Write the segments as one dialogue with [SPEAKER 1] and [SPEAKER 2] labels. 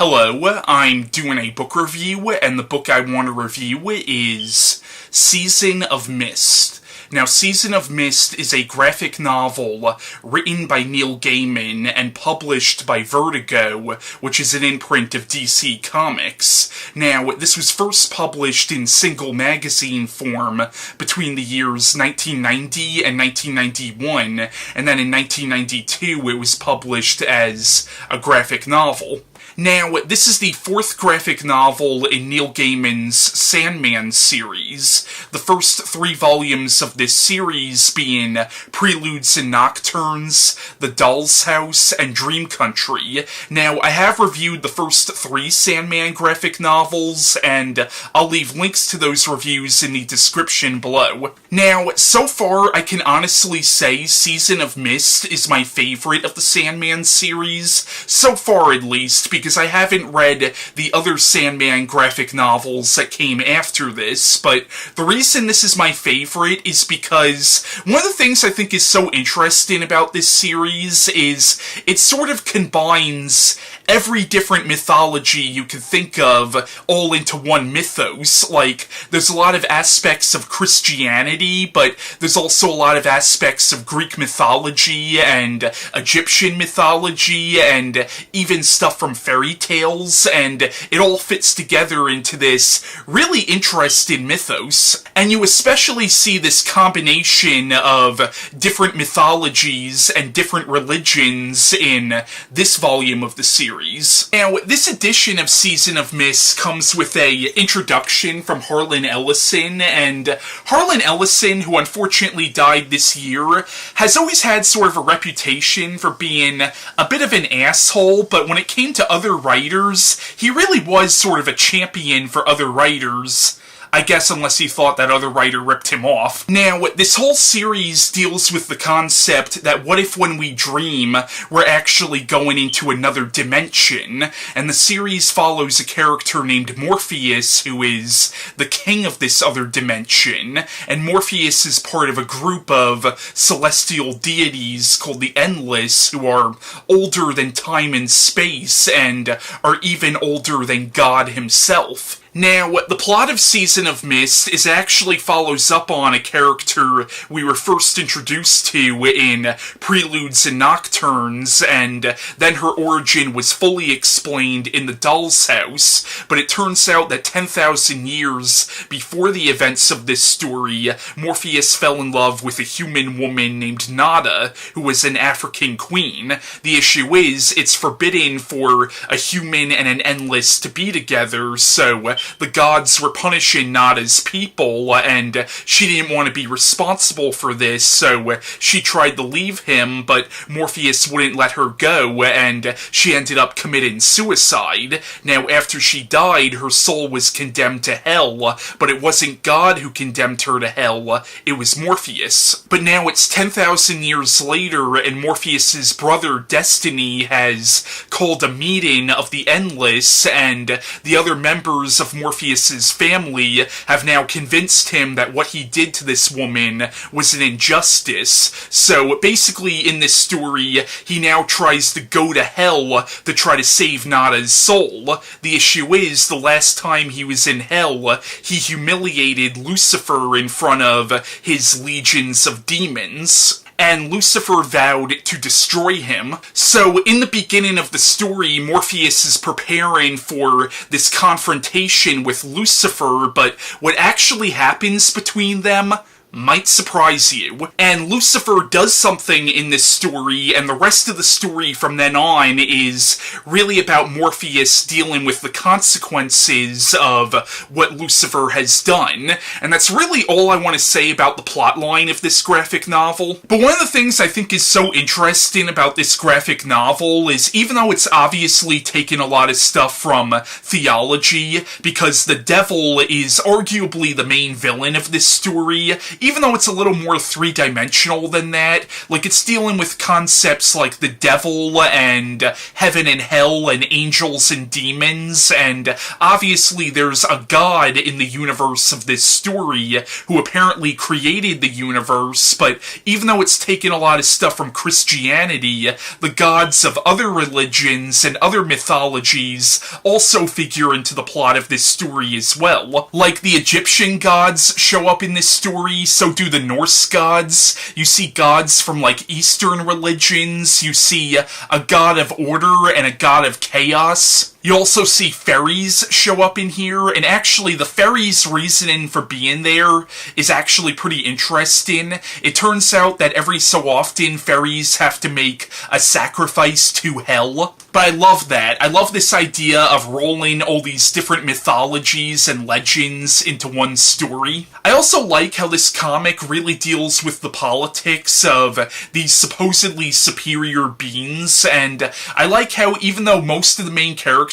[SPEAKER 1] Hello, I'm doing a book review, and the book I want to review is Season of Mist. Now, Season of Mist is a graphic novel written by Neil Gaiman and published by Vertigo, which is an imprint of DC Comics. Now, this was first published in single magazine form between the years 1990 and 1991, and then in 1992 it was published as a graphic novel. Now, this is the fourth graphic novel in Neil Gaiman's Sandman series, the first 3 volumes of this series being Preludes and Nocturnes, The Doll's House, and Dream Country. Now, I have reviewed the first 3 Sandman graphic novels, and I'll leave links to those reviews in the description below. Now, so far, I can honestly say Season of Mist is my favorite of the Sandman series, so far at least, because I haven't read the other Sandman graphic novels that came after this, but the reason this is my favorite is because one of the things I think is so interesting about this series is it sort of combines every different mythology you can think of all into one mythos. Like, there's a lot of aspects of Christianity, but there's also a lot of aspects of Greek mythology and Egyptian mythology and even stuff from fairy tales, and it all fits together into this really interesting mythos. And you especially see this combination of different mythologies and different religions in this volume of the series. Now, this edition of Season of Mist comes with a introduction from Harlan Ellison, and Harlan Ellison, who unfortunately died this year, has always had sort of a reputation for being a bit of an asshole, but when it came to other writers, he really was sort of a champion for other writers. I guess unless he thought that other writer ripped him off. Now, this whole series deals with the concept that what if when we dream, we're actually going into another dimension, and the series follows a character named Morpheus, who is the king of this other dimension, and Morpheus is part of a group of celestial deities called the Endless, who are older than time and space, and are even older than God himself. Now, the plot of Season of Mist is actually follows up on a character we were first introduced to in Preludes and Nocturnes, and then her origin was fully explained in The Doll's House, but it turns out that 10,000 years before the events of this story, Morpheus fell in love with a human woman named Nada, who was an African queen. The issue is, it's forbidden for a human and an Endless to be together, so the gods were punishing Nada's people, and she didn't want to be responsible for this, so she tried to leave him, but Morpheus wouldn't let her go, and she ended up committing suicide. Now, after she died, her soul was condemned to hell, but it wasn't God who condemned her to hell, it was Morpheus. But now it's 10,000 years later, and Morpheus's brother Destiny has called a meeting of the Endless, and the other members of Morpheus's family have now convinced him that what he did to this woman was an injustice. So basically in this story, he now tries to go to hell to try to save Nada's soul. The issue is, the last time he was in hell, he humiliated Lucifer in front of his legions of demons, and Lucifer vowed to destroy him. So, in the beginning of the story, Morpheus is preparing for this confrontation with Lucifer, but what actually happens between them might surprise you. And Lucifer does something in this story, and the rest of the story from then on is really about Morpheus dealing with the consequences of what Lucifer has done. And that's really all I want to say about the plotline of this graphic novel. But one of the things I think is so interesting about this graphic novel is, even though it's obviously taken a lot of stuff from theology, because the devil is arguably the main villain of this story, even though it's a little more three-dimensional than that, like it's dealing with concepts like the devil and heaven and hell and angels and demons, and obviously there's a god in the universe of this story who apparently created the universe, but even though it's taken a lot of stuff from Christianity, the gods of other religions and other mythologies also figure into the plot of this story as well. Like the Egyptian gods show up in this story, so do the Norse gods. You see gods from like Eastern religions, you see a god of order and a god of chaos. You also see fairies show up in here, and actually the fairies' reasoning for being there is actually pretty interesting. It turns out that every so often fairies have to make a sacrifice to hell. But I love that. I love this idea of rolling all these different mythologies and legends into one story. I also like how this comic really deals with the politics of these supposedly superior beings, and I like how even though most of the main characters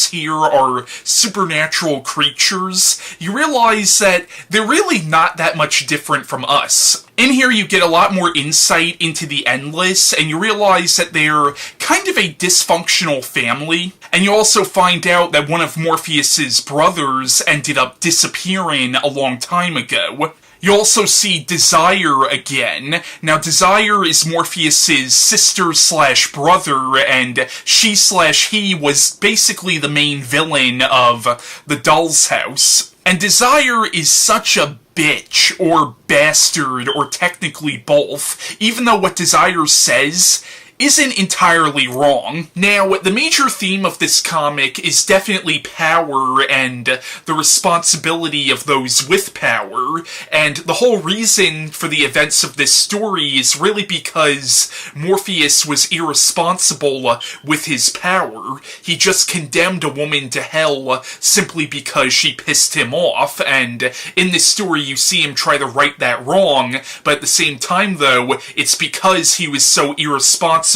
[SPEAKER 1] here are supernatural creatures, you realize that they're really not that much different from us. In here you get a lot more insight into the Endless, and you realize that they're kind of a dysfunctional family, and you also find out that one of Morpheus's brothers ended up disappearing a long time ago. You also see Desire again. Now, Desire is Morpheus's sister/brother, and she/he was basically the main villain of The Doll's House. And Desire is such a bitch, or bastard, or technically both, even though what Desire says isn't entirely wrong. Now, the major theme of this comic is definitely power and the responsibility of those with power, and the whole reason for the events of this story is really because Morpheus was irresponsible with his power. He just condemned a woman to hell simply because she pissed him off, and in this story you see him try to right that wrong, but at the same time though, it's because he was so irresponsible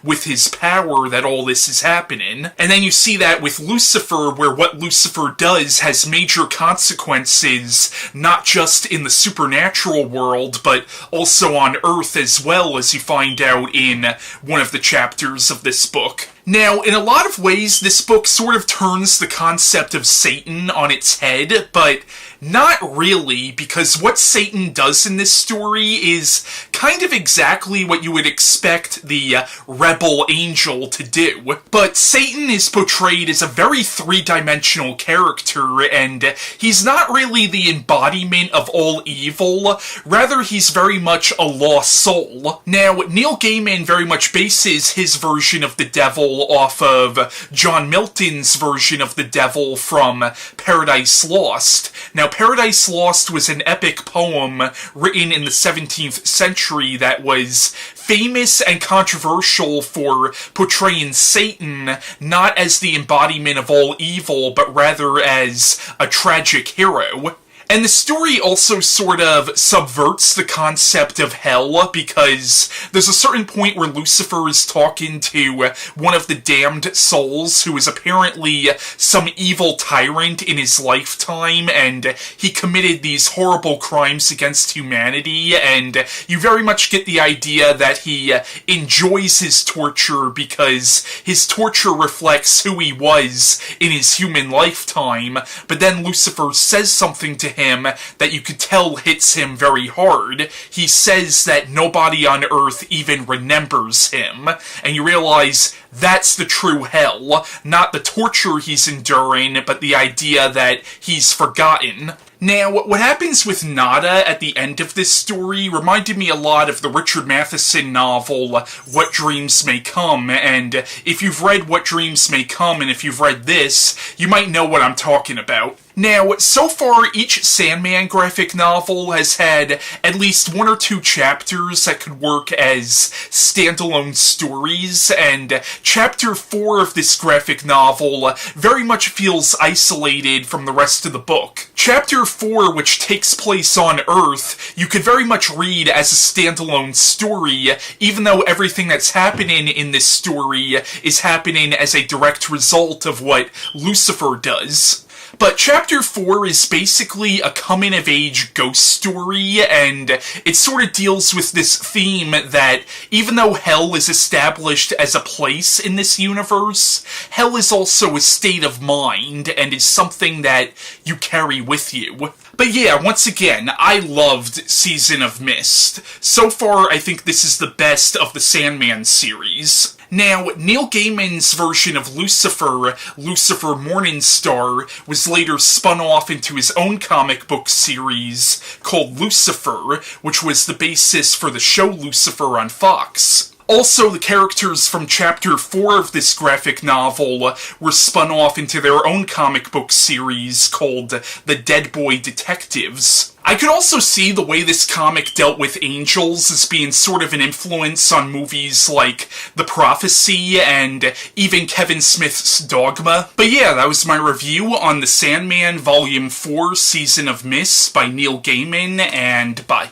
[SPEAKER 1] with his power that all this is happening. And then you see that with Lucifer, where what Lucifer does has major consequences, not just in the supernatural world, but also on Earth as well, as you find out in one of the chapters of this book. Now, in a lot of ways, this book sort of turns the concept of Satan on its head, but not really, because what Satan does in this story is kind of exactly what you would expect the rebel angel to do. But Satan is portrayed as a very three-dimensional character, and he's not really the embodiment of all evil, rather he's very much a lost soul. Now, Neil Gaiman very much bases his version of the devil off of John Milton's version of the devil from Paradise Lost. Now, Paradise Lost was an epic poem written in the 17th century that was famous and controversial for portraying Satan not as the embodiment of all evil, but rather as a tragic hero. And the story also sort of subverts the concept of hell, because there's a certain point where Lucifer is talking to one of the damned souls who is apparently some evil tyrant in his lifetime, and he committed these horrible crimes against humanity, and you very much get the idea that he enjoys his torture because his torture reflects who he was in his human lifetime, but then Lucifer says something to him that you could tell hits him very hard. He says that nobody on Earth even remembers him, and you realize that's the true hell, not the torture he's enduring, but the idea that he's forgotten. Now, what happens with Nada at the end of this story reminded me a lot of the Richard Matheson novel, What Dreams May Come, and if you've read What Dreams May Come, and if you've read this, you might know what I'm talking about. Now, so far, each Sandman graphic novel has had at least one or two chapters that could work as standalone stories, and Chapter 4 of this graphic novel very much feels isolated from the rest of the book. Chapter 4, which takes place on Earth, you could very much read as a standalone story, even though everything that's happening in this story is happening as a direct result of what Lucifer does. But Chapter 4 is basically a coming-of-age ghost story, and it sort of deals with this theme that even though hell is established as a place in this universe, hell is also a state of mind, and is something that you carry with you. But yeah, once again, I loved Season of Mist. So far, I think this is the best of the Sandman series. Now, Neil Gaiman's version of Lucifer, Lucifer Morningstar, was later spun off into his own comic book series called Lucifer, which was the basis for the show Lucifer on Fox. Also, the characters from Chapter 4 of this graphic novel were spun off into their own comic book series called The Dead Boy Detectives. I could also see the way this comic dealt with angels as being sort of an influence on movies like The Prophecy and even Kevin Smith's Dogma. But yeah, that was my review on The Sandman Volume 4 Season of Mist by Neil Gaiman, and bye.